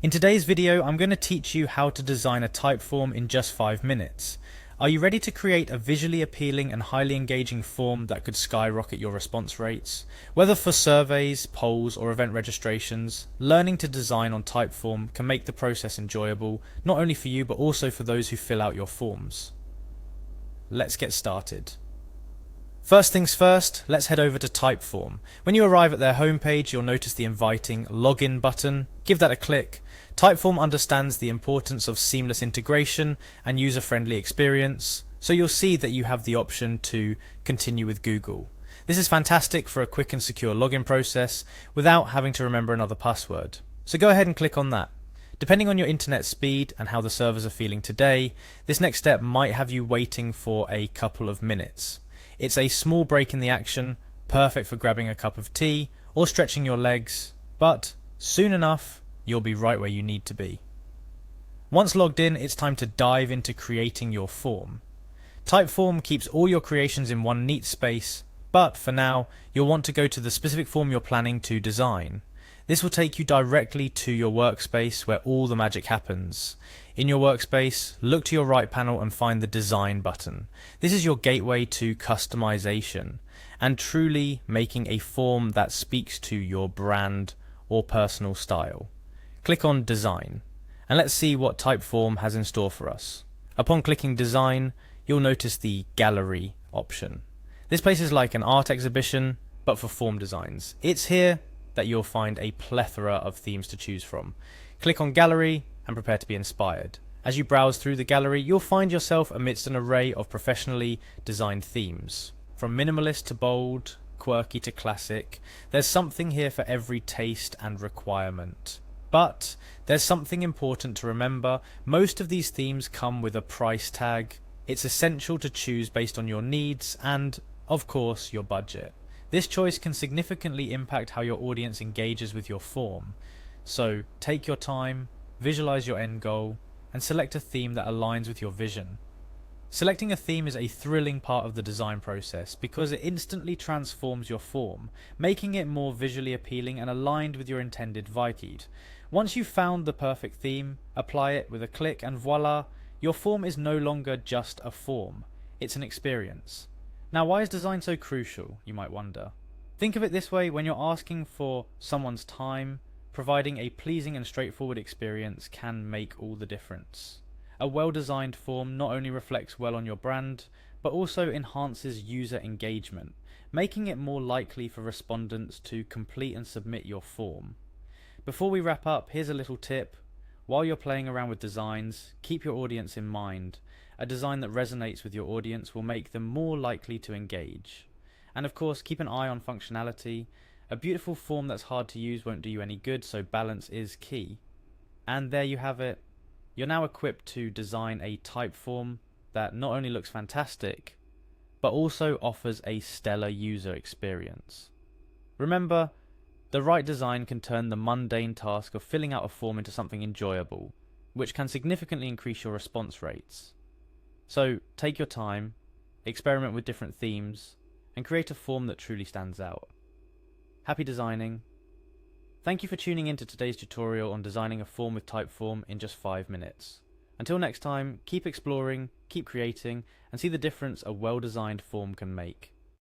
In today's video, I'm going to teach you how to design a Typeform in just 5 minutes. Are you ready to create a visually appealing and highly engaging form that could skyrocket your response rates? Whether for surveys, polls, or event registrations, learning to design on Typeform can make the process enjoyable, not only for you but also for those who fill out your forms. Let's get started. First things first, let's head over to Typeform. When you arrive at their homepage, you'll notice the inviting login button. Give that a click. Typeform understands the importance of seamless integration and user-friendly experience, so you'll see that you have the option to continue with Google. This is fantastic for a quick and secure login process without having to remember another password. So go ahead and click on that. Depending on your internet speed and how the servers are feeling today, this next step might have you waiting for a couple of minutes. It's a small break in the action, perfect for grabbing a cup of tea or stretching your legs, but soon enough, you'll be right where you need to be. Once logged in, it's time to dive into creating your form. Typeform keeps all your creations in one neat space, but for now, you'll want to go to the specific form you're planning to design. This will take you directly to your workspace where all the magic happens. In your workspace, look to your right panel and find the Design button. This is your gateway to customization and truly making a form that speaks to your brand or personal style. Click on Design and let's see what Typeform has in store for us. Upon clicking Design, you'll notice the Gallery option. This place is like an art exhibition, but for form designs. It's here that you'll find a plethora of themes to choose from. Click on Gallery and prepare to be inspired. As you browse through the gallery, you'll find yourself amidst an array of professionally designed themes. From minimalist to bold, quirky to classic, there's something here for every taste and requirement. But there's something important to remember. Most of these themes come with a price tag. It's essential to choose based on your needs and, of course, your budget. This choice can significantly impact how your audience engages with your form. So take your time, visualize your end goal, and select a theme that aligns with your vision. Selecting a theme is a thrilling part of the design process because it instantly transforms your form, making it more visually appealing and aligned with your intended vibe. Once you've found the perfect theme, apply it with a click and voila, your form is no longer just a form, it's an experience. Now, why is design so crucial, you might wonder? Think of it this way: when you're asking for someone's time, providing a pleasing and straightforward experience can make all the difference. A well-designed form not only reflects well on your brand, but also enhances user engagement, making it more likely for respondents to complete and submit your form. Before we wrap up, here's a little tip. While you're playing around with designs, keep your audience in mind. A design that resonates with your audience will make them more likely to engage. And of course, keep an eye on functionality. A beautiful form that's hard to use won't do you any good, so balance is key. And there you have it. You're now equipped to design a Typeform that not only looks fantastic, but also offers a stellar user experience. Remember, the right design can turn the mundane task of filling out a form into something enjoyable, which can significantly increase your response rates. So take your time, experiment with different themes, and create a form that truly stands out. Happy designing. Thank you for tuning in to today's tutorial on designing a form with Typeform in just 5 minutes. Until next time, keep exploring, keep creating, and see the difference a well-designed form can make.